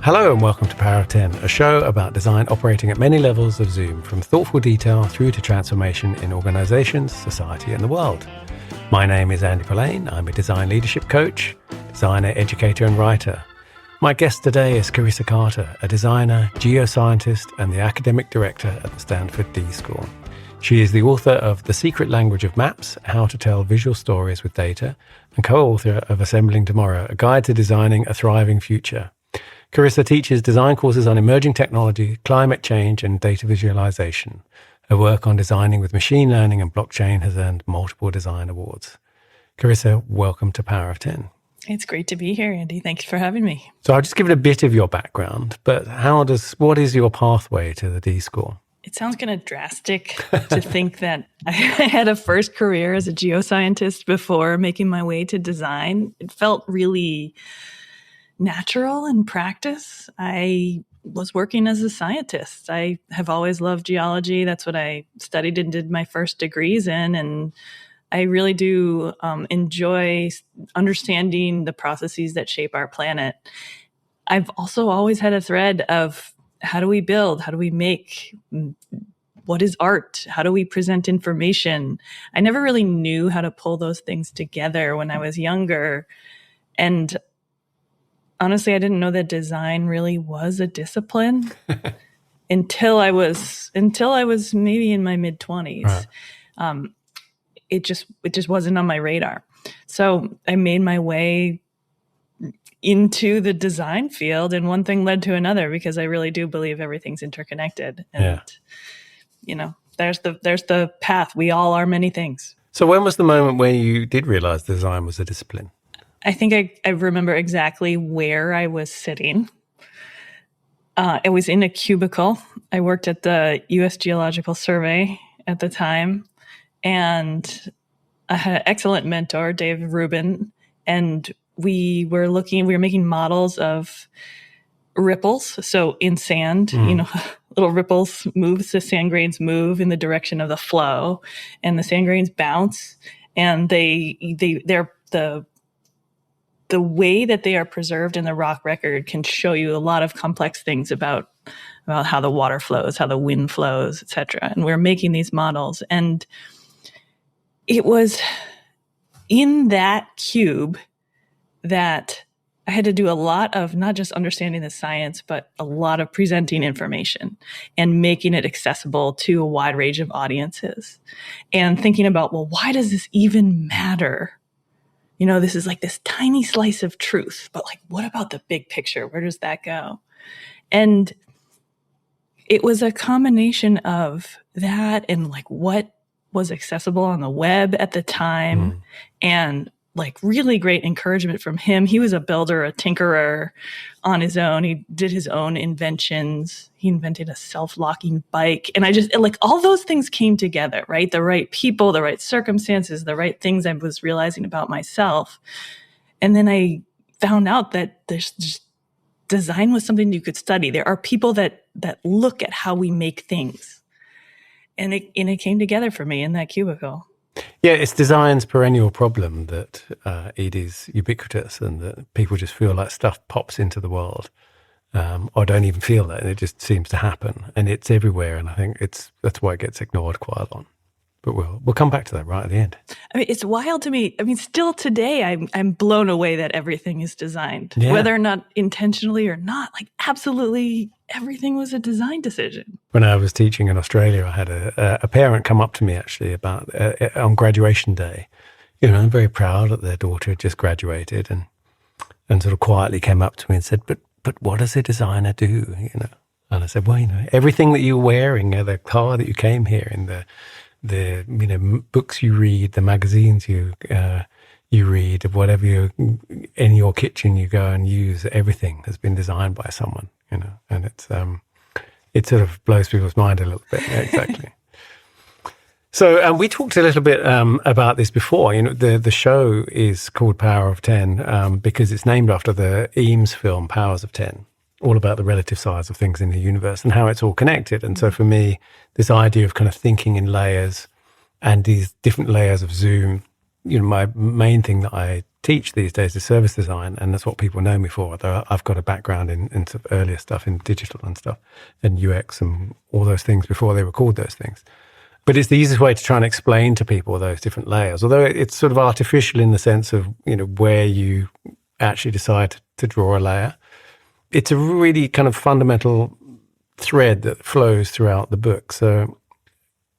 Hello and welcome to Power of 10, a show about design operating at many levels of Zoom, from thoughtful detail through to transformation in organizations, society and the world. My name is Andy Polaine. I'm a design leadership coach, designer, educator and writer. My guest today is Carissa Carter, a designer, geoscientist and the academic director at the Stanford D School. She is the author of The Secret Language of Maps, How to Tell Visual Stories with Data, and co-author of Assembling Tomorrow, a guide to designing a thriving future. Carissa teaches design courses on emerging technology, climate change, and data visualization. Her work on designing with machine learning and blockchain has earned multiple design awards. Carissa, welcome to Power of 10. It's great to be here, Andy. Thanks for having me. So I'll just give it a bit of your background, but what is your pathway to the D School? It sounds kind of drastic to think that I had a first career as a geoscientist before making my way to design. It felt really natural in practice. I was working as a scientist. I have always loved geology. That's what I studied and did my first degrees in. And I really do enjoy understanding the processes that shape our planet. I've also always had a thread of how do we build? How do we make? What is art? How do we present information? I never really knew how to pull those things together when I was younger. And honestly, I didn't know that design really was a discipline until I was maybe in my mid-20s. Right. It just wasn't on my radar. So I made my way into the design field, and one thing led to another, because I really do believe everything's interconnected. And there's the path. We all are many things. So when was the moment when you did realize design was a discipline? I think I remember exactly where I was sitting. It was in a cubicle. I worked at the U.S. Geological Survey at the time, and I had an excellent mentor, Dave Rubin, and we were making models of ripples. So in sand, little ripples move, the sand grains move in the direction of the flow, and the sand grains bounce, and they're the way that they are preserved in the rock record can show you a lot of complex things about how the water flows, how the wind flows, et cetera. And we're making these models. And it was in that cube that I had to do a lot of not just understanding the science, but a lot of presenting information and making it accessible to a wide range of audiences. And thinking about, well, why does this even matter? This is like this tiny slice of truth, but like, what about the big picture? Where does that go? And it was a combination of that and like what was accessible on the web at the time, and like really great encouragement from him. He was a builder, a tinkerer on his own. He did his own inventions. He invented a self-locking bike. And I just, like, all those things came together, right? The right people, the right circumstances, the right things I was realizing about myself. And then I found out that there's just, design was something you could study. There are people that look at how we make things. And it came together for me in that cubicle. Yeah, it's design's perennial problem that it is ubiquitous and that people just feel like stuff pops into the world, or don't even feel that, and it just seems to happen, and it's everywhere. And I think that's why it gets ignored quite a lot. But we'll come back to that right at the end. I mean, it's wild to me. I mean, still today, I'm blown away that everything is designed, whether or not intentionally or not. Like, absolutely everything was a design decision. When I was teaching in Australia, I had a parent come up to me actually about on graduation day. I'm very proud that their daughter had just graduated, and sort of quietly came up to me and said, "But what does a designer do?" And I said, "Well, everything that you're wearing, the car that you came here in, the books you read, the magazines you read, whatever in your kitchen you go and use, everything has been designed by someone, and it sort of blows people's mind a little bit." Yeah, exactly. So we talked a little bit about this before. The show is called Power of 10 because it's named after the Eames film Powers of 10, all about the relative size of things in the universe and how it's all connected. And so for me, this idea of kind of thinking in layers and these different layers of Zoom, my main thing that I teach these days is service design, and that's what people know me for. Though I've got a background in sort of earlier stuff in digital and stuff, and UX and all those things before they were called those things. But it's the easiest way to try and explain to people those different layers, although it's sort of artificial in the sense of, where you actually decide to draw a layer. It's a really kind of fundamental thread that flows throughout the book. So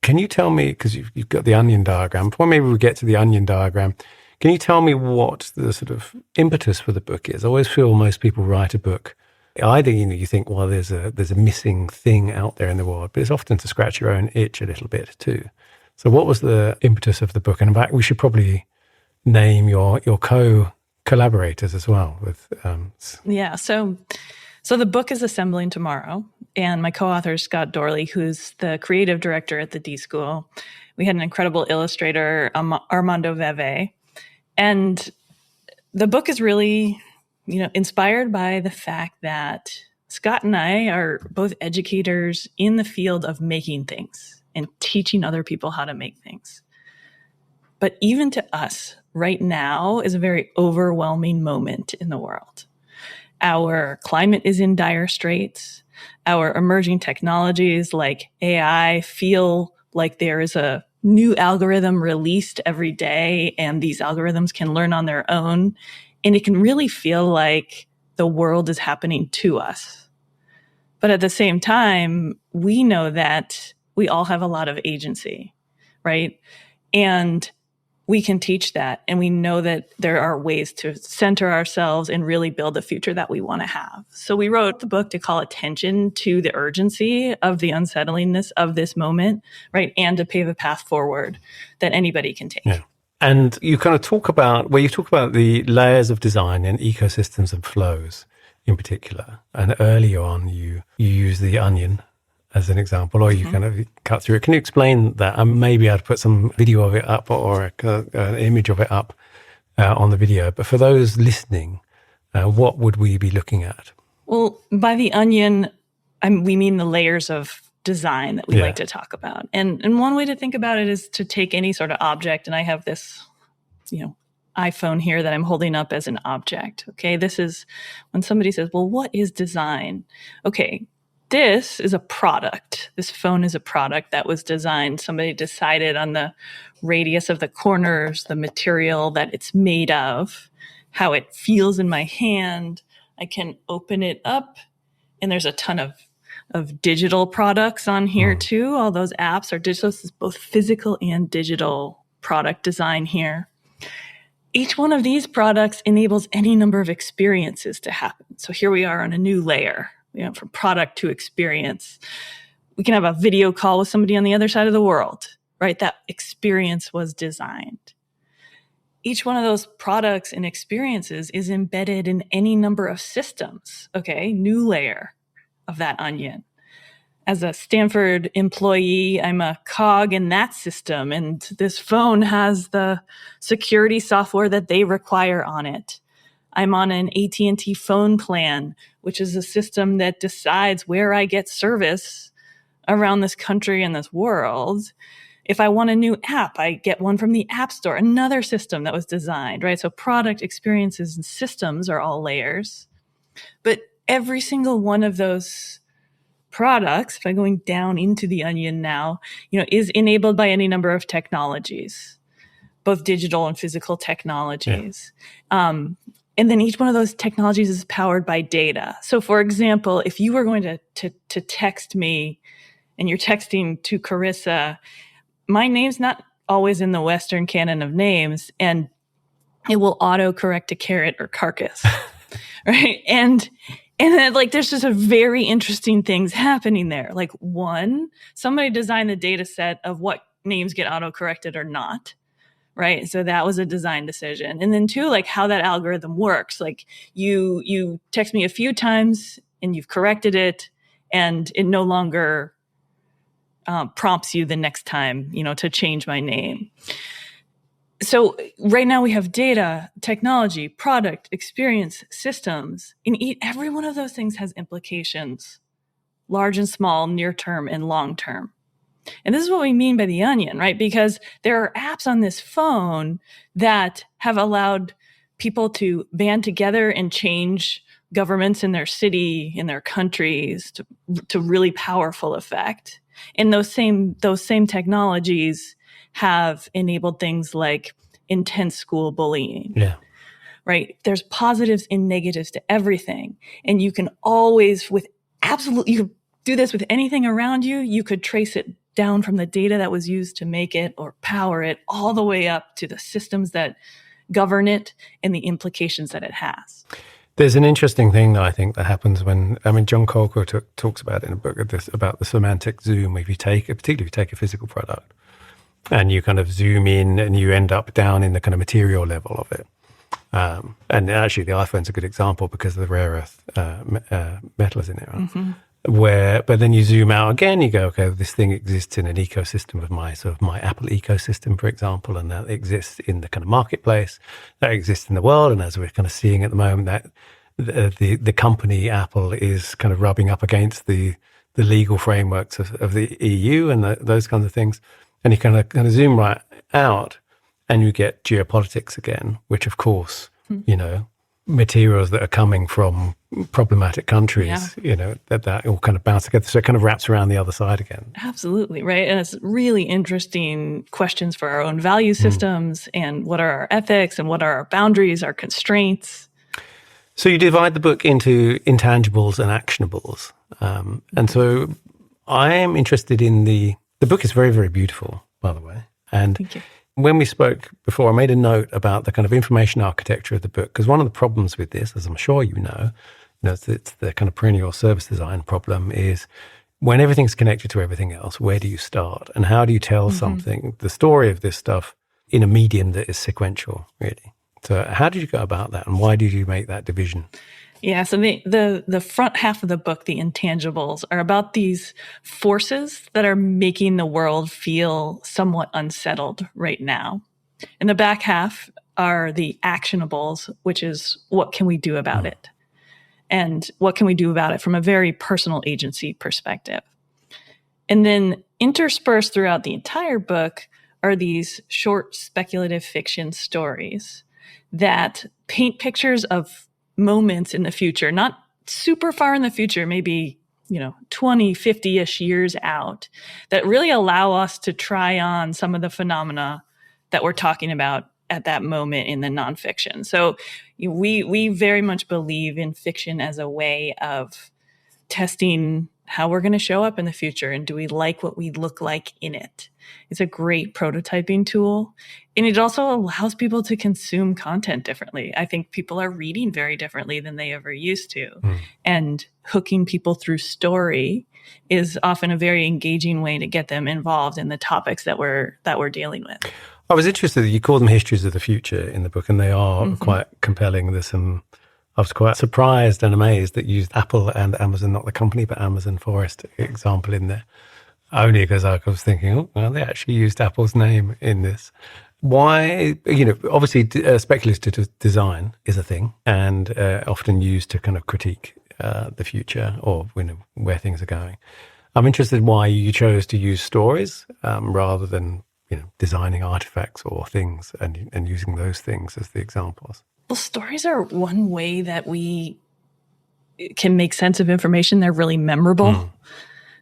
can you tell me, because you've got the onion diagram, before maybe we get to the onion diagram, can you tell me what the sort of impetus for the book is? I always feel most people write a book, either, you think, well, there's a missing thing out there in the world, but it's often to scratch your own itch a little bit too. So what was the impetus of the book? And in fact, we should probably name your collaborators as well. So the book is assembling tomorrow, and my co-author is Scott Dorley, who's the creative director at the D School. We had an incredible illustrator, Armando Veve. And the book is really, inspired by the fact that Scott and I are both educators in the field of making things and teaching other people how to make things. But even to us, right now is a very overwhelming moment in the world. Our climate is in dire straits. Our emerging technologies like AI feel like there is a new algorithm released every day, and these algorithms can learn on their own. And it can really feel like the world is happening to us. But at the same time, we know that we all have a lot of agency, right? And we can teach that. And we know that there are ways to center ourselves and really build the future that we want to have. So we wrote the book to call attention to the urgency of the unsettlingness of this moment, right? And to pave a path forward that anybody can take. Yeah. And you kind of talk about the layers of design and ecosystems and flows in particular. And early on, you use the onion as an example, or you kind of cut through it. Can you explain that? Maybe I'd put some video of it up or an image of it up on the video. But for those listening, what would we be looking at? Well, by the onion, we mean the layers of design that we like to talk about. And one way to think about it is to take any sort of object. And I have this, iPhone here that I'm holding up as an object. Okay. This is when somebody says, well, what is design? Okay. This is a product. This phone is a product that was designed. Somebody decided on the radius of the corners, the material that it's made of, how it feels in my hand. I can open it up, and there's a ton of digital products on here too. All those apps are digital. This is both physical and digital product design here. Each one of these products enables any number of experiences to happen. So here we are on a new layer. From product to experience. We can have a video call with somebody on the other side of the world, right? That experience was designed. Each one of those products and experiences is embedded in any number of systems. Okay, new layer of that onion. As a Stanford employee, I'm a cog in that system, and this phone has the security software that they require on it. I'm on an AT&T phone plan, which is a system that decides where I get service around this country and this world. If I want a new app, I get one from the App Store, another system that was designed, right? So product, experiences, and systems are all layers. But every single one of those products, if I'm going down into the onion now, is enabled by any number of technologies, both digital and physical technologies. Yeah. And then each one of those technologies is powered by data. So for example, if you were going to text me and you're texting to Carissa, my name's not always in the Western canon of names, and it will auto-correct to carrot or carcass, right? And then there's just a very interesting things happening there. Like one, somebody designed the data set of what names get auto-corrected or not. Right. So that was a design decision. And then two, how that algorithm works. You text me a few times and you've corrected it, and it no longer prompts you the next time, to change my name. So right now we have data, technology, product, experience, systems. And every one of those things has implications, large and small, near term and long term. And this is what we mean by the onion, right? Because there are apps on this phone that have allowed people to band together and change governments in their city, in their countries to really powerful effect. And those same technologies have enabled things like intense school bullying. Yeah. Right? There's positives and negatives to everything. And you can always, you could do this with anything around you. You could trace it down from the data that was used to make it or power it all the way up to the systems that govern it and the implications that it has. There's an interesting thing that I think that happens John Colker talks about in a book about the semantic zoom. Particularly if you take a physical product and you kind of zoom in and you end up down in the kind of material level of it. And actually the iPhone's a good example because of the rare earth metals in it, right? Mm-hmm. But then you zoom out again, you go, okay, this thing exists in an ecosystem of my Apple ecosystem, for example, and that exists in the kind of marketplace, that exists in the world. And as we're kind of seeing at the moment, that the company Apple is kind of rubbing up against the legal frameworks of the EU and those kinds of things. And you kind of zoom right out and you get geopolitics again, which of course, materials that are coming from problematic countries, that all kind of bounce together. So it kind of wraps around the other side again. Absolutely, right? And it's really interesting questions for our own value systems and what are our ethics and what are our boundaries, our constraints. So you divide the book into intangibles and actionables. And so I am interested in the book is very, very beautiful, by the way. And thank you. When we spoke before, I made a note about the kind of information architecture of the book, because one of the problems with this, as I'm sure you know, it's the kind of perennial service design problem is when everything's connected to everything else, where do you start? And how do you tell something, the story of this stuff, in a medium that is sequential, really? So how did you go about that, and why did you make that division? Yeah, so the front half of the book, the intangibles, are about these forces that are making the world feel somewhat unsettled right now. And the back half are the actionables, which is what can we do about it? And what can we do about it from a very personal agency perspective? And then interspersed throughout the entire book are these short speculative fiction stories that paint pictures of moments in the future, not super far in the future, maybe, 20, 50-ish years out, that really allow us to try on some of the phenomena that we're talking about at that moment in the nonfiction. So we very much believe in fiction as a way of testing how we're going to show up in the future, and do we like what we look like in it? It's a great prototyping tool, and it also allows people to consume content differently. I think people are reading very differently than they ever used to, and hooking people through story is often a very engaging way to get them involved in the topics that we're dealing with. I was interested that you call them histories of the future in the book, and they are quite compelling. I was quite surprised and amazed that you used Apple and Amazon, not the company, but Amazon Forest example in there, only because I was thinking, they actually used Apple's name in this. Why, obviously speculative design is a thing and often used to kind of critique the future or where things are going. I'm interested why you chose to use stories rather than designing artifacts or things and using those things as the examples. Well, stories are one way that we can make sense of information. They're really memorable,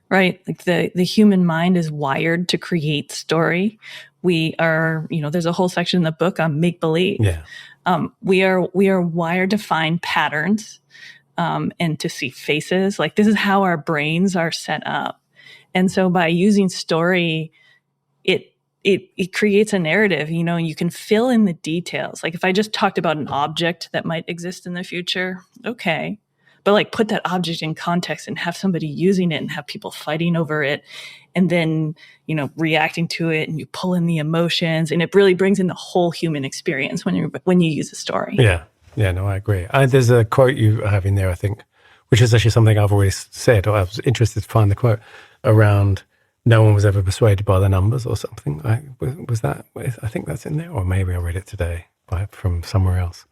right? Like the human mind is wired to create story. We are, there's a whole section in the book on make-believe. Yeah. We are wired to find patterns and to see faces. Like this is how our brains are set up. And so by using story, it creates a narrative, you can fill in the details. Like if I just talked about an object that might exist in the future, okay. But like put that object in context and have somebody using it and have people fighting over it and then, reacting to it, and you pull in the emotions, and it really brings in the whole human experience when you use a story. Yeah. Yeah, no, I agree. There's a quote you have in there, I think, which is actually something I've always said, or I was interested to find the quote around no one was ever persuaded by the numbers or something. Was that? I think that's in there, or maybe I read it today from somewhere else.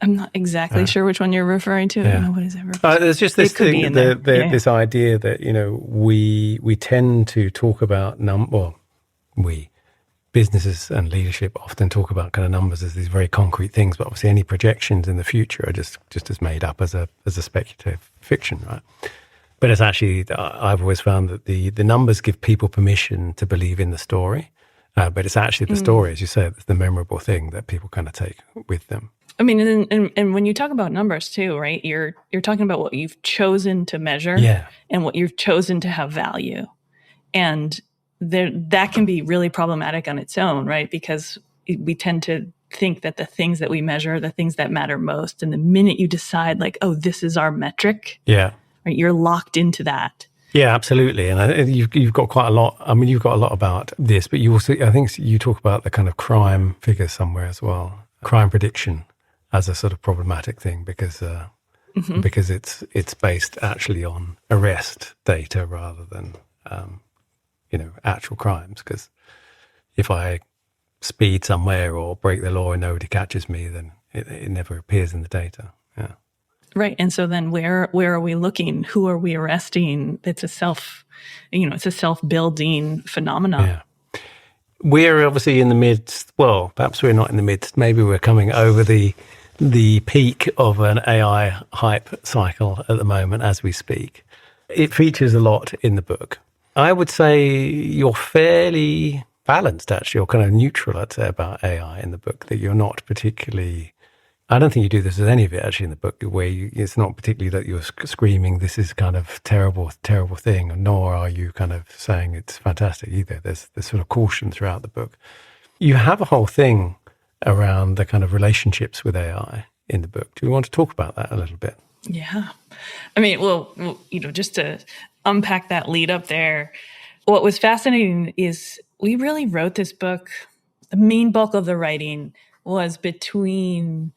I'm not exactly sure which one you're referring to. Yeah. Nobody's ever. There's just this thing, this idea that we tend to talk about businesses and leadership often talk about kind of numbers as these very concrete things, but obviously any projections in the future are just as made up as a speculative fiction, right? But it's actually, I've always found that the numbers give people permission to believe in the story, but it's actually the story, as you said, it's the memorable thing that people kind of take with them. I mean, and when you talk about numbers too, right? You're talking about what you've chosen to measure, and what you've chosen to have value, and that can be really problematic on its own, right? Because we tend to think that the things that we measure are the things that matter most, and the minute you decide, like, oh, this is our metric, right, you're locked into that. Yeah, absolutely. And you've got quite a lot. I mean, you've got a lot about this, but you also, I think you talk about the kind of crime figures somewhere as well, crime prediction as a sort of problematic thing because it's based actually on arrest data rather than actual crimes. Because if I speed somewhere or break the law and nobody catches me, then it never appears in the data. Yeah. Right. And so then where are we looking? Who are we arresting? It's a self-building phenomenon. Yeah. We're obviously in the midst, well, perhaps we're not in the midst, maybe we're coming over the peak of an AI hype cycle at the moment as we speak. It features a lot in the book. I would say you're fairly balanced, actually, or kind of neutral, I'd say, about AI in the book, that you're not particularly, I don't think you do this with any of it, actually, in the book, where it's not particularly that you're screaming, this is kind of terrible, terrible thing, nor are you kind of saying it's fantastic either. There's sort of caution throughout the book. You have a whole thing around the kind of relationships with AI in the book. Do you want to talk about that a little bit? Yeah. I mean, well, just to unpack that lead up there, what was fascinating is we really wrote this book, the main bulk of the writing was between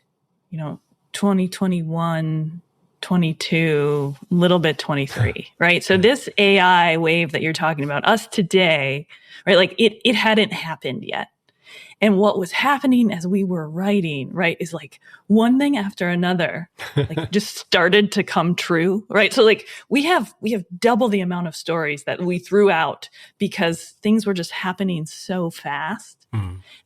2021, 22, little bit 23, right? So this AI wave that you're talking about, us today, right? Like it hadn't happened yet. And what was happening as we were writing, right, is like one thing after another, like just started to come true, right? So like we have double the amount of stories that we threw out because things were just happening so fast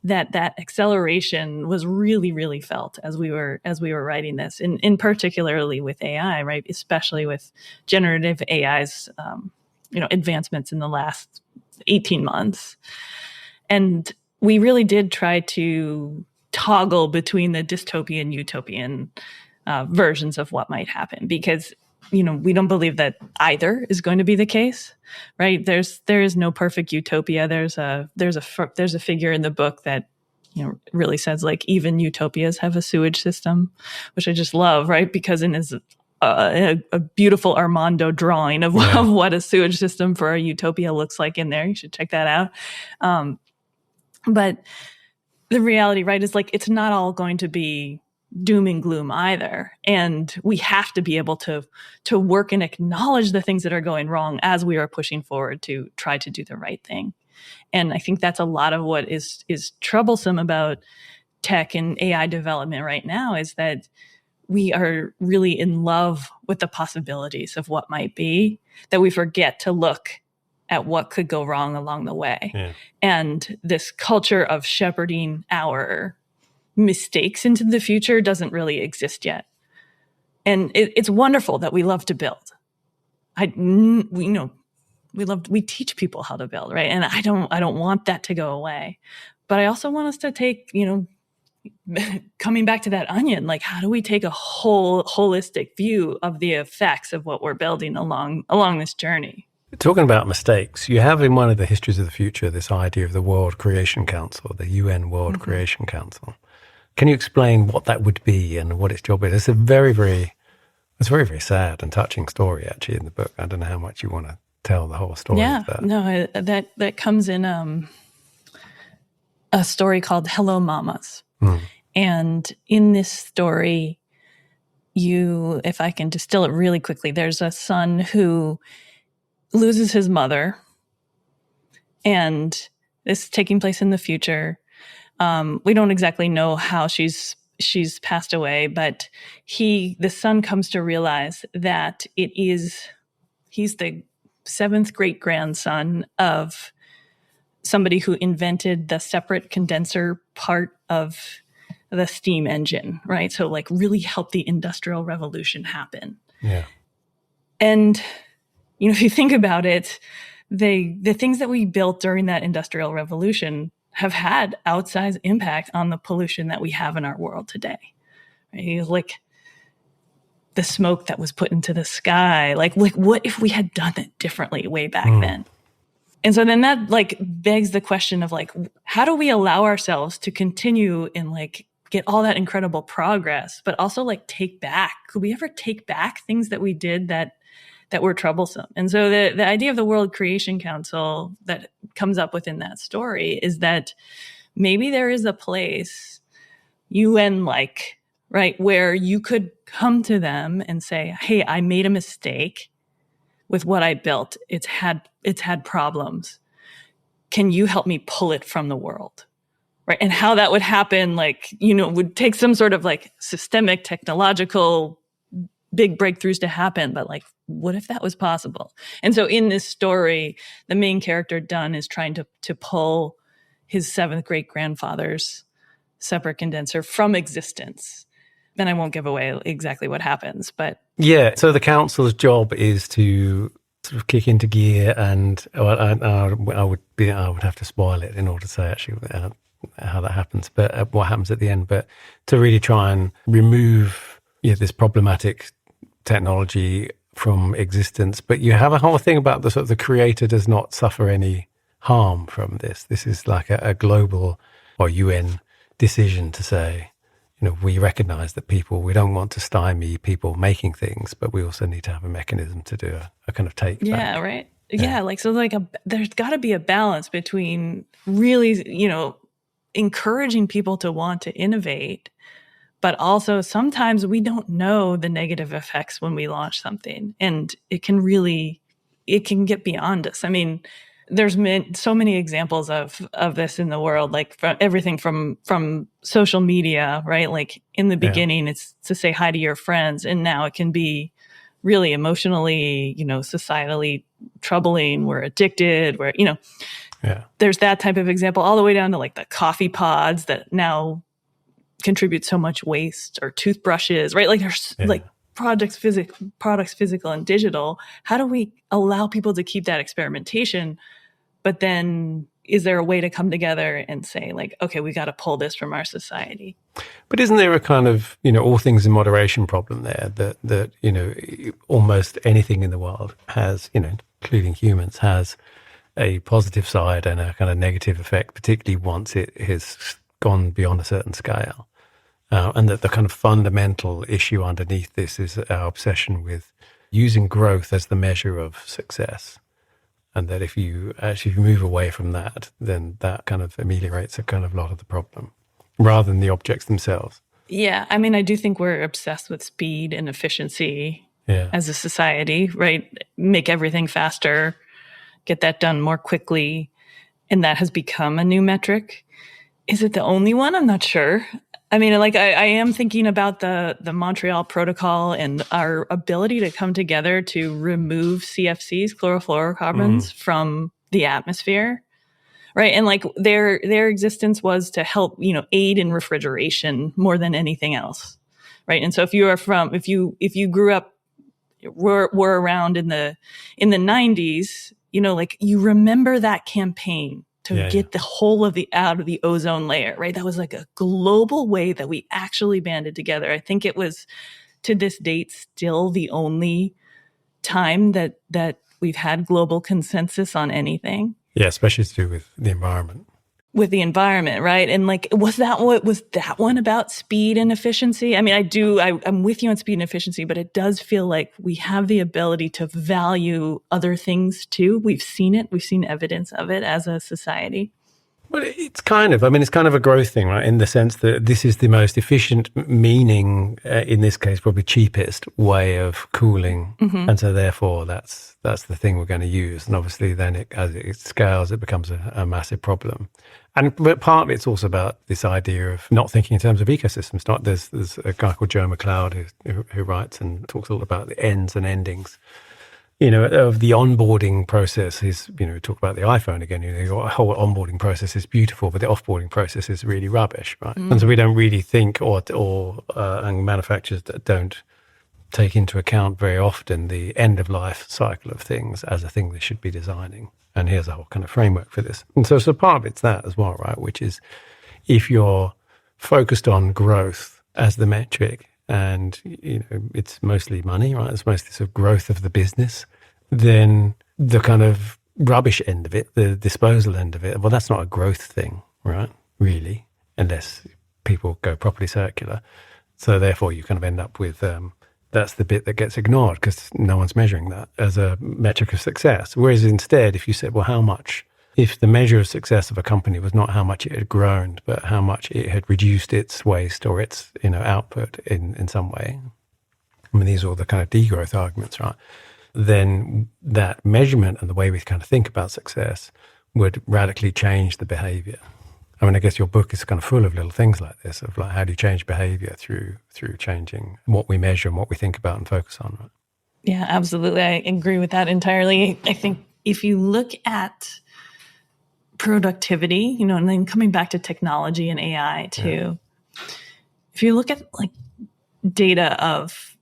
that acceleration was really, really felt as we were writing this, in particularly with AI, right? Especially with generative AI's, advancements in the last 18 months. And we really did try to toggle between the dystopian, utopian versions of what might happen because, we don't believe that either is going to be the case, right? There is no perfect utopia. There's a figure in the book that, really says like even utopias have a sewage system, which I just love, right? Because in his a beautiful Armando drawing of what a sewage system for a utopia looks like in there. You should check that out. But the reality, right, is like it's not all going to be doom and gloom either. And we have to be able to work and acknowledge the things that are going wrong as we are pushing forward to try to do the right thing. And I think that's a lot of what is troublesome about tech and AI development right now is that we are really in love with the possibilities of what might be, that we forget to look at what could go wrong along the way. Yeah. And this culture of shepherding our mistakes into the future doesn't really exist yet. And it's wonderful that we love to build. We teach people how to build, right? And I don't want that to go away. But I also want us to take, coming back to that onion, like how do we take a holistic view of the effects of what we're building along this journey? Talking about mistakes, you have in one of the histories of the future this idea of the World Creation Council, the UN World Creation Council. Can you explain what that would be and what its job is? It's a very, very sad and touching story actually in the book. I don't know how much you want to tell the whole story of that. No, that comes in a story called Hello Mamas. And in this story, if I can distill it really quickly, there's a son who loses his mother, and this is taking place in the future. We don't exactly know how she's passed away, but the son comes to realize that he's the 7th great grandson of somebody who invented the separate condenser part of the steam engine, right? So like really helped the Industrial Revolution happen. Yeah. And, if you think about it, the things that we built during that Industrial Revolution have had outsized impact on the pollution that we have in our world today. Right? Like the smoke that was put into the sky, like what if we had done it differently way back then? And so then that like begs the question of like, how do we allow ourselves to continue and like get all that incredible progress, but also like take back? Could we ever take back things that we did that were troublesome? And so the idea of the World Creation Council that comes up within that story is that maybe there is a place, UN-like, right, where you could come to them and say, hey, I made a mistake with what I built. It's had problems. Can you help me pull it from the world? Right. And how that would happen, like, would take some sort of like systemic technological big breakthroughs to happen. But like, what if that was possible? And so in this story, the main character, Dunn, is trying to pull his 7th great grandfather's separate condenser from existence. Then I won't give away exactly what happens, but yeah. So the council's job is to sort of kick into gear, and I would have to spoil it in order to say actually how that happens, but what happens at the end. But to really try and remove this problematic technology from existence. But you have a whole thing about the sort of the creator does not suffer any harm from this. This is like a global or UN decision to say, we recognize that we don't want to stymie people making things, but we also need to have a mechanism to do a kind of take back. Yeah, right. Yeah, like, so like there's got to be a balance between really, encouraging people to want to innovate, but also sometimes we don't know the negative effects when we launch something, and it can get beyond us. I mean, there's so many examples of this in the world, like everything from social media, right? Like in the beginning, it's to say hi to your friends, and now it can be really emotionally, societally troubling. We're addicted. There's that type of example, all the way down to like the coffee pods that now contribute so much waste, or toothbrushes, right? Like there's like products, physical and digital. How do we allow people to keep that experimentation? But then is there a way to come together and say like, okay, we got to pull this from our society? But isn't there a kind of, all things in moderation problem there that almost anything in the world has, including humans, has a positive side and a kind of negative effect, particularly once it has gone beyond a certain scale. And that the kind of fundamental issue underneath this is our obsession with using growth as the measure of success. And that if you move away from that, then that kind of ameliorates a kind of lot of the problem, rather than the objects themselves. Yeah, I mean, I do think we're obsessed with speed and efficiency as a society, right? Make everything faster, get that done more quickly. And that has become a new metric. Is it the only one? I'm not sure. I mean, like I am thinking about the Montreal Protocol and our ability to come together to remove CFCs, chlorofluorocarbons, from the atmosphere, right? And like their existence was to help, aid in refrigeration more than anything else, right? And so if you grew up, were around in the 90s, like you remember that campaign to get the whole of out of the ozone layer, right? That was like a global way that we actually banded together. I think it was, to this date, still the only time that we've had global consensus on anything. Yeah, especially to do with the environment. With the environment, right? And like, was that one about speed and efficiency? I mean, I'm with you on speed and efficiency, but it does feel like we have the ability to value other things too. We've seen evidence of it as a society. Well, it's kind of a growth thing, right? In the sense that this is the most efficient, meaning, in this case, probably cheapest way of cooling. And so therefore that's the thing we're going to use. And obviously then as it scales, it becomes a massive problem. But partly it's also about this idea of not thinking in terms of ecosystems. There's a guy called Joe McLeod who writes and talks a lot about the ends and endings. of the onboarding process is, talk about the iPhone again, your whole onboarding process is beautiful, but the offboarding process is really rubbish, right? And so we don't really think, and manufacturers that don't take into account very often the end of life cycle of things as a thing they should be designing. And here's a whole kind of framework for this. And so part of it's that as well, right? Which is if you're focused on growth as the metric, and it's mostly money, right? It's mostly sort of growth of the business. Then the kind of rubbish end of it, the disposal end of it, well, that's not a growth thing, right? Really, unless people go properly circular. So therefore, you kind of end up with that's the bit that gets ignored because no one's measuring that as a metric of success. Whereas instead, if you said, well, how much? If the measure of success of a company was not how much it had grown, but how much it had reduced its waste or its output in some way, I mean, these are all the kind of degrowth arguments, right? Then that measurement and the way we kind of think about success would radically change the behavior. I mean, I guess your book is kind of full of little things like this, of like how do you change behavior through changing what we measure and what we think about and focus on, right? Yeah, absolutely. I agree with that entirely. I think if you look at productivity, and then coming back to technology and AI too. Yeah. If you look at like data of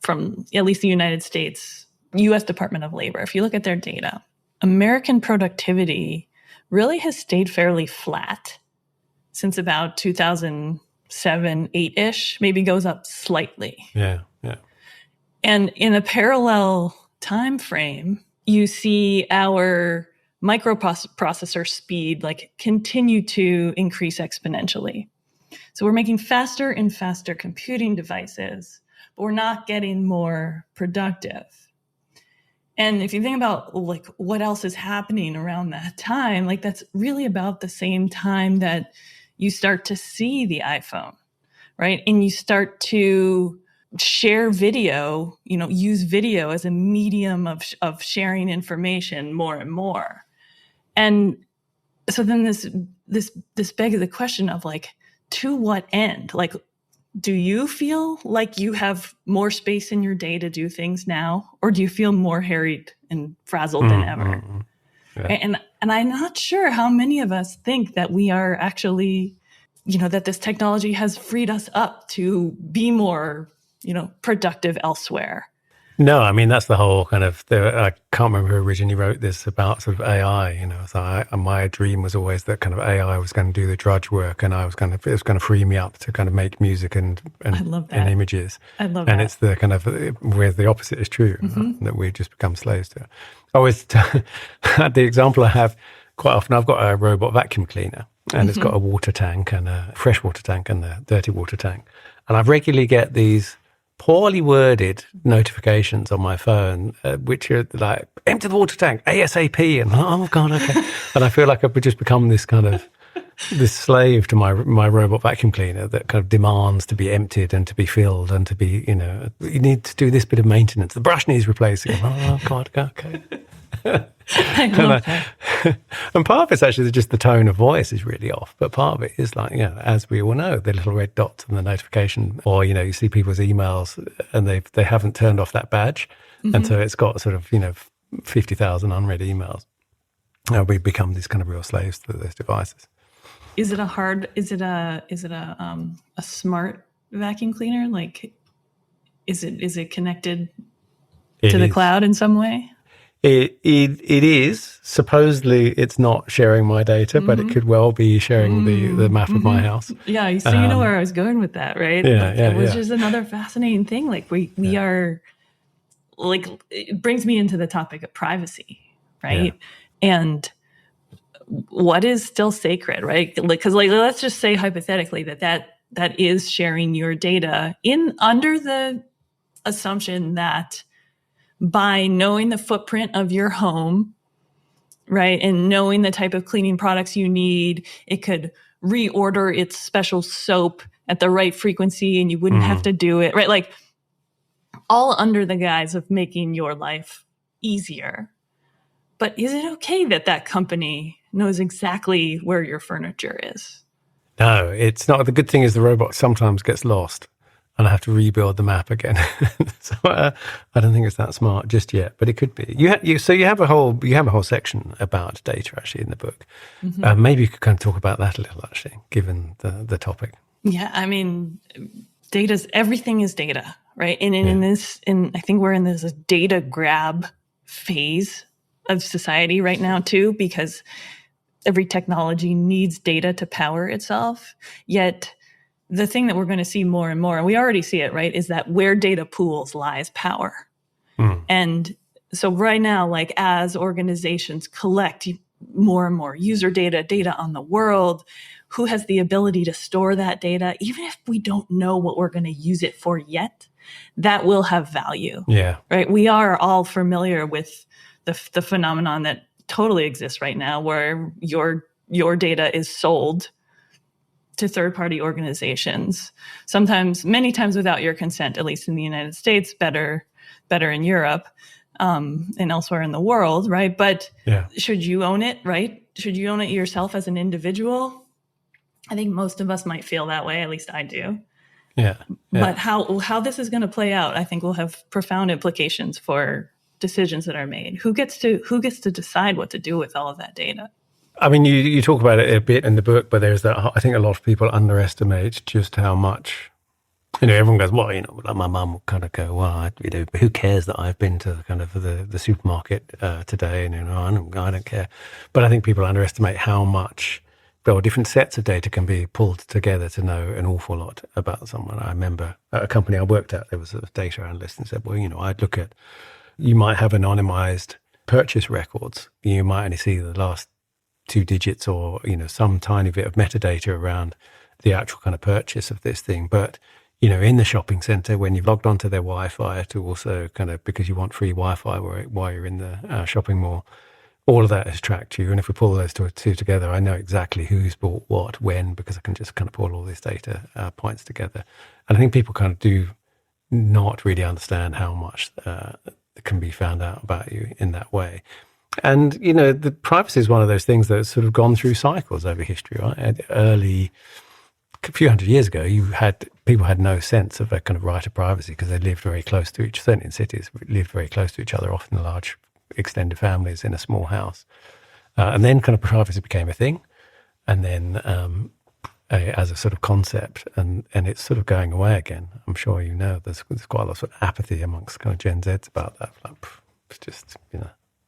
from at least the United States, U.S. Department of Labor, if you look at their data, American productivity really has stayed fairly flat since about 2007, 8-ish, maybe goes up slightly. Yeah. And in a parallel time frame, you see our microprocessor speed like continue to increase exponentially. So we're making faster and faster computing devices, but we're not getting more productive. And if you think about like what else is happening around that time, like that's really about the same time that you start to see the iPhone, right? And you start to share video, use video as a medium of sharing information more and more. And so then this begs the question of like, to what end? Like, do you feel like you have more space in your day to do things now, or do you feel more harried and frazzled than ever? Yeah. And I'm not sure how many of us think that we are actually, that this technology has freed us up to be more, productive elsewhere. No, I mean, that's the whole kind of, I can't remember who originally wrote this about sort of AI, so my dream was always that kind of AI was going to do the drudge work and it was going to free me up to kind of make music and images. I love that. And it's the kind of, where the opposite is true, right? That we just become slaves to it. I always, the example I have quite often, I've got a robot vacuum cleaner and it's got a water tank and a fresh water tank and a dirty water tank. And I regularly get these poorly worded notifications on my phone, which are like, empty the water tank, ASAP. And oh God, okay. And I feel like I've just become this kind of, this slave to my robot vacuum cleaner that kind of demands to be emptied and to be filled and to be, you need to do this bit of maintenance. The brush needs replacing. Oh God, okay. I love that. And part of it's actually just the tone of voice is really off, but part of it is like, as we all know, the little red dots and the notification, or you see people's emails and they haven't turned off that badge, and so it's got sort of 50,000 unread emails. We become these kind of real slaves to those devices. Is it a smart vacuum cleaner? Like, is it connected to the cloud in some way? It is. Supposedly, it's not sharing my data, but it could well be sharing the map of my house. Yeah, so you know where I was going with that, right? Yeah, which is another fascinating thing. Like we are, like, it brings me into the topic of privacy, right? Yeah. And what is still sacred, right? Because let's just say hypothetically that is sharing your data under the assumption that by knowing the footprint of your home, right, and knowing the type of cleaning products you need, it could reorder its special soap at the right frequency and you wouldn't have to do it, right? Like, all under the guise of making your life easier. But is it okay that company knows exactly where your furniture is? No, it's not. The good thing is the robot sometimes gets lost. and I have to rebuild the map again. So I don't think it's that smart just yet, but it could be. So you have a whole section about data actually in the book. Maybe you could kind of talk about that a little actually, given the topic. Yeah, I mean, everything is data, right? And I think we're in this data grab phase of society right now too, because every technology needs data to power itself. Yet the thing that we're going to see more and more, and we already see it, right, is that where data pools lies power. And so right now, like as organizations collect more and more user data on the world, who has the ability to store that data, even if we don't know what we're going to use it for yet, that will have value. Yeah. Right. We are all familiar with the phenomenon that totally exists right now, where your data is sold to third-party organizations, many times without your consent, at least in the United States, better in Europe, and elsewhere in the world, right? But should you own it, right? Should you own it yourself as an individual? I think most of us might feel that way, at least I do. Yeah. But how this is going to play out, I think will have profound implications for decisions that are made. Who gets to decide what to do with all of that data? I mean, you talk about it a bit in the book, but there's that. I think a lot of people underestimate just how much. Everyone goes, well, like my mum will kind of go, well, who cares that I've been to kind of the supermarket today, and I don't care. But I think people underestimate how much. Well, different sets of data can be pulled together to know an awful lot about someone. I remember at a company I worked at, there was a data analyst and said, well, I'd look at, you might have anonymized purchase records. You might only see the last 2 digits or, some tiny bit of metadata around the actual kind of purchase of this thing. But, in the shopping center, when you've logged onto their Wi-Fi to also kind of, because you want free Wi-Fi while you're in the shopping mall, all of that is tracked to you. And if we pull those two together, I know exactly who's bought what, when, because I can just kind of pull all these data points together. And I think people kind of do not really understand how much can be found out about you in that way. And, the privacy is one of those things that's sort of gone through cycles over history, right? A few hundred years ago, people had no sense of a kind of right of privacy because they lived very close to certainly in cities, lived very close to each other, often large extended families in a small house. And then kind of privacy became a thing. And then as a sort of concept, and it's sort of going away again. I'm sure there's quite a lot of apathy amongst kind of Gen Zs about that. Like, it's just,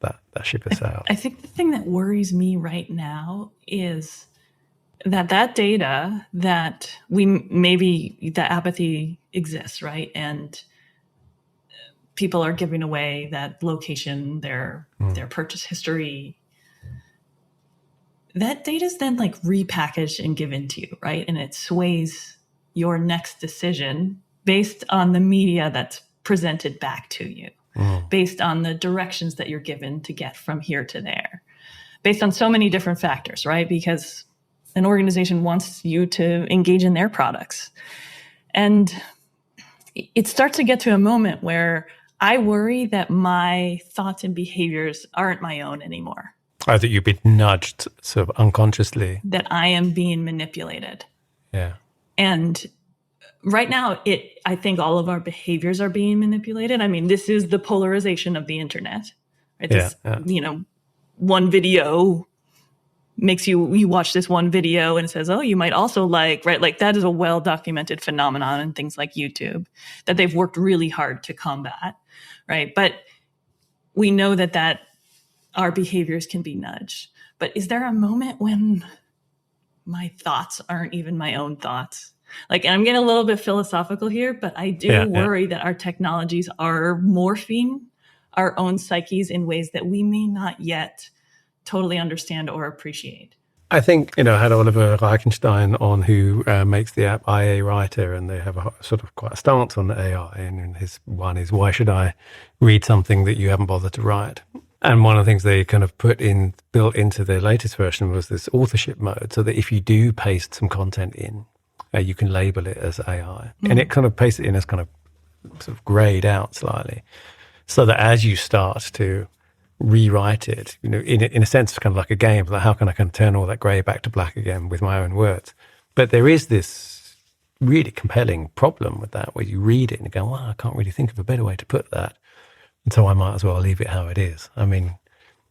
that ship has sailed. I think the thing that worries me right now is that data that the apathy exists, right? And people are giving away that location, their purchase history. That data is then like repackaged and given to you, right? And it sways your next decision based on the media that's presented back to you, based on the directions that you're given to get from here to there, based on so many different factors, right? Because an organization wants you to engage in their products. And it starts to get to a moment where I worry that my thoughts and behaviors aren't my own anymore. That you've been nudged sort of unconsciously. That I am being manipulated. Yeah. And right now, I think all of our behaviors are being manipulated. I mean, this is the polarization of the internet. Right? One video makes you watch this one video and it says, oh, you might also like, right? Like that is a well-documented phenomenon in things like YouTube that they've worked really hard to combat, right? But we know that our behaviors can be nudged. But is there a moment when my thoughts aren't even my own thoughts? Like, and I'm getting a little bit philosophical here, but I do worry that our technologies are morphing our own psyches in ways that we may not yet totally understand or appreciate. I think, I had Oliver Reichenstein on, who makes the app IA Writer, and they have a sort of quite a stance on AI. And his one is, why should I read something that you haven't bothered to write? And one of the things they kind of built into their latest version was this authorship mode, so that if you do paste some content in, you can label it as AI. And it kind of pastes it in as kind of sort of grayed out slightly, so that as you start to rewrite it, in a sense, it's kind of like a game, like how can I kind of turn all that gray back to black again with my own words? But there is this really compelling problem with that, where you read it and go, well, I can't really think of a better way to put that. And so I might as well leave it how it is. I mean,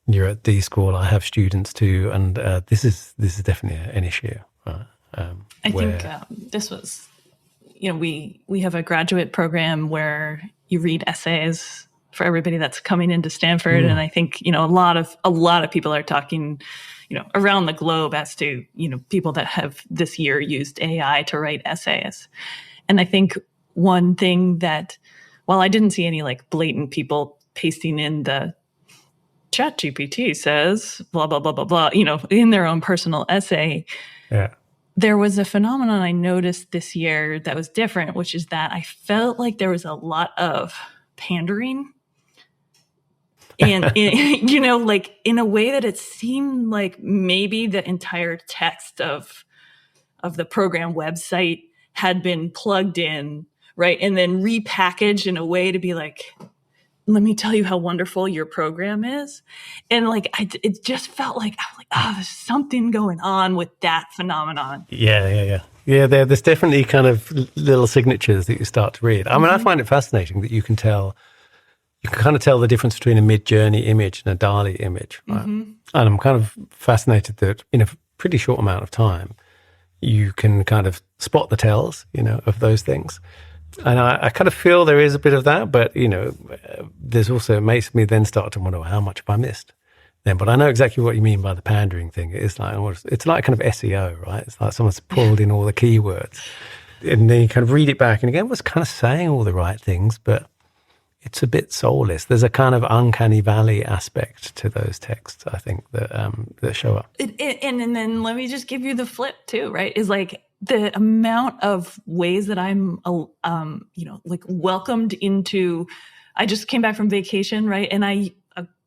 you're at D school, I have students too, and this is definitely an issue. I think this was, we have a graduate program where you read essays for everybody that's coming into Stanford. And I think, a lot of people are talking, around the globe as to, people that have this year used AI to write essays. And I think one thing that, while I didn't see any like blatant people pasting in the ChatGPT says, blah, blah, blah, blah, blah, in their own personal essay. Yeah. There was a phenomenon I noticed this year that was different, which is that I felt like there was a lot of pandering. And, like in a way that it seemed like maybe the entire text of the program website had been plugged in, right? And then repackaged in a way to be like, let me tell you how wonderful your program is. And like, it just felt like, I was like, oh, there's something going on with that phenomenon. Yeah. There's definitely kind of little signatures that you start to read. I mean, I find it fascinating that you can kind of tell the difference between a Mid-Journey image and a DALL-E image, right? And I'm kind of fascinated that in a pretty short amount of time, you can kind of spot the tells, of those things. And I kind of feel there is a bit of that, but, there's also, it makes me then start to wonder, well, how much have I missed then? But I know exactly what you mean by the pandering thing. It's like kind of SEO, right? It's like someone's pulled in all the keywords. And then you kind of read it back and again, was kind of saying all the right things, but it's a bit soulless. There's a kind of uncanny valley aspect to those texts, I think, that show up. And then let me just give you the flip too, right? Is like, the amount of ways that I'm, like welcomed into, I just came back from vacation, right? And I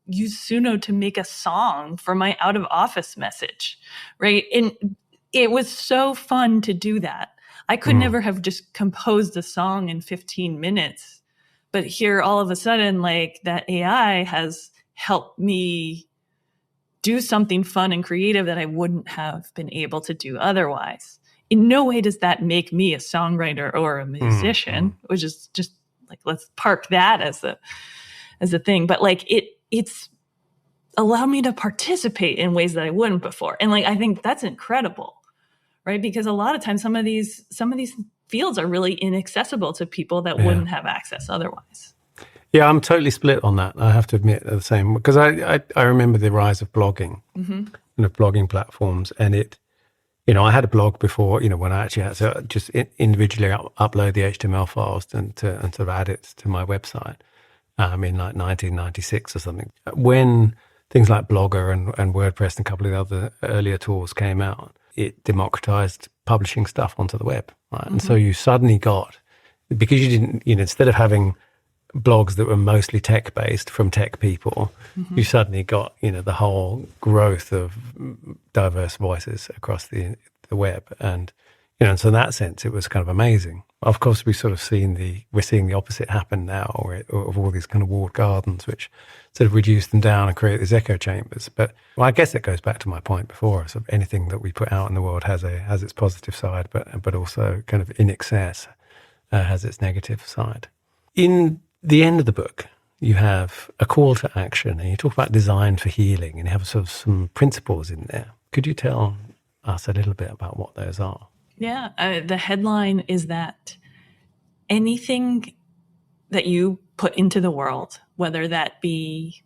used Suno to make a song for my out of office message, right? And it was so fun to do that. I could never have just composed a song in 15 minutes, but here all of a sudden, like that AI has helped me do something fun and creative that I wouldn't have been able to do otherwise. In no way does that make me a songwriter or a musician, which is just like, let's park that as a thing. But like it's allowed me to participate in ways that I wouldn't before. And like, I think that's incredible, right? Because a lot of times some of these fields are really inaccessible to people that wouldn't have access otherwise. Yeah, I'm totally split on that. I have to admit the same, because I remember the rise of blogging and of blogging platforms, and it, I had a blog before, when I actually had to just individually upload the HTML files and sort of add it to my website in like 1996 or something. When things like Blogger and WordPress and a couple of the other earlier tools came out, it democratized publishing stuff onto the web, right? And so you suddenly got, because you didn't, instead of having blogs that were mostly tech-based from tech people, you suddenly got, the whole growth of diverse voices across the web. And, and so in that sense, it was kind of amazing. Of course, we're seeing the opposite happen now, of all these kind of walled gardens, which sort of reduce them down and create these echo chambers. But I guess it goes back to my point before. So anything that we put out in the world has its positive side, but also kind of in excess has its negative side. In the end of the book, you have a call to action, and you talk about design for healing, and you have sort of some principles in there. Could you tell us a little bit about what those are? Yeah, the headline is that anything that you put into the world, whether that be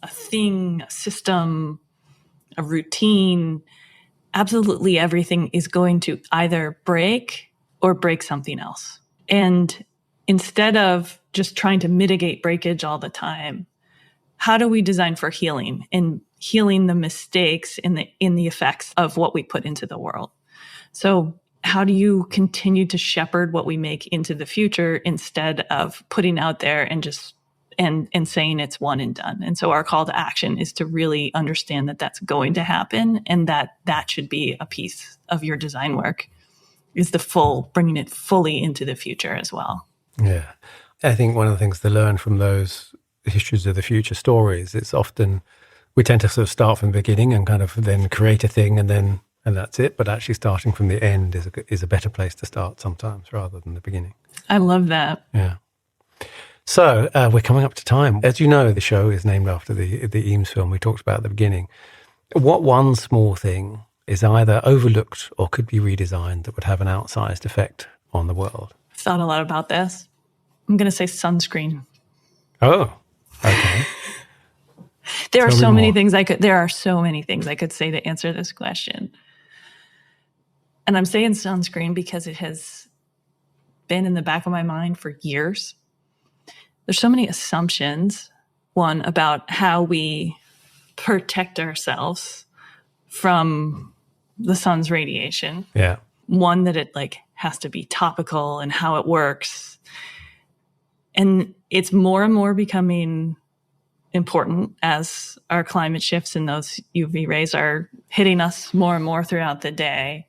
a thing, a system, a routine, absolutely everything is going to either break or break something else. And instead of just trying to mitigate breakage all the time, how do we design for healing and healing the mistakes in the effects of what we put into the world? So how do you continue to shepherd what we make into the future instead of putting out there and just and saying it's one and done? And so our call to action is to really understand that that's going to happen, and that should be a piece of your design work, is bringing it fully into the future as well. Yeah. I think one of the things to learn from those histories of the future stories, it's often we tend to sort of start from the beginning and kind of then create a thing and then and that's it. But actually starting from the end is a better place to start sometimes rather than the beginning. I love that. Yeah. So we're coming up to time. As you know, the show is named after the Eames film we talked about at the beginning. What one small thing is either overlooked or could be redesigned that would have an outsized effect on the world? I've thought a lot about this. I'm going to say sunscreen. Oh, okay. There are so many things I could say to answer this question. And I'm saying sunscreen because it has been in the back of my mind for years. There's so many assumptions, one, about how we protect ourselves from the sun's radiation. Yeah. One, that it like has to be topical and how it works. And it's more and more becoming important as our climate shifts and those UV rays are hitting us more and more throughout the day.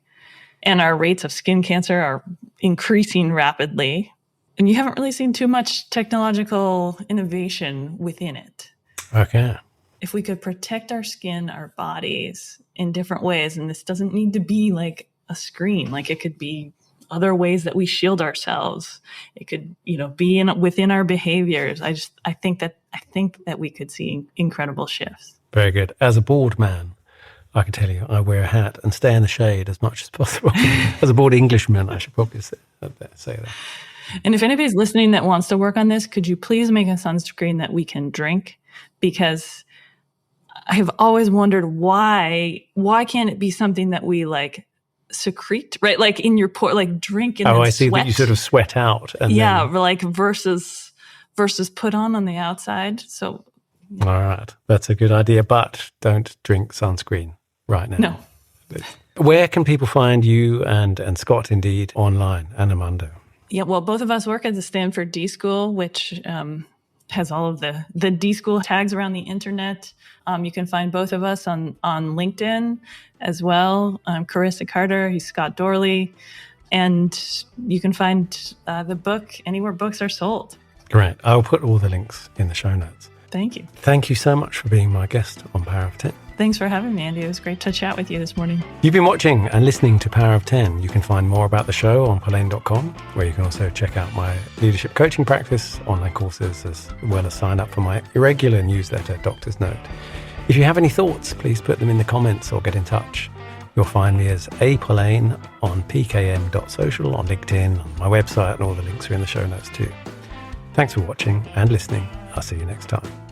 And our rates of skin cancer are increasing rapidly. And you haven't really seen too much technological innovation within it. Okay. If we could protect our skin, our bodies in different ways, and this doesn't need to be like a screen, like it could be other ways that we shield ourselves. It could, be within our behaviors. I think that we could see incredible shifts. Very good. As a bald man, I can tell you, I wear a hat and stay in the shade as much as possible. As a bald Englishman, I should probably say that. And if anybody's listening that wants to work on this, could you please make a sunscreen that we can drink? Because I have always wondered why can't it be something that we like secrete, right? Like in your pore, like drink and then I see sweat. That you sort of sweat out. And like versus put on the outside. So. All right. That's a good idea, but don't drink sunscreen right now. No. Where can people find you and Scott indeed online and Armando? Yeah, well, both of us work at the Stanford D School, which has all of the D School tags around the internet. You can find both of us on LinkedIn as well. Carissa Carter, he's Scott Dorley. And you can find the book anywhere books are sold. Great. I'll put all the links in the show notes. Thank you. Thank you so much for being my guest on Power of 10. Thanks for having me, Andy. It was great to chat with you this morning. You've been watching and listening to Power of 10. You can find more about the show on Polaine.com, where you can also check out my leadership coaching practice, online courses, as well as sign up for my irregular newsletter, Doctor's Note. If you have any thoughts, please put them in the comments or get in touch. You'll find me as Polaine on pkm.social, on LinkedIn, on my website, and all the links are in the show notes too. Thanks for watching and listening. I'll see you next time.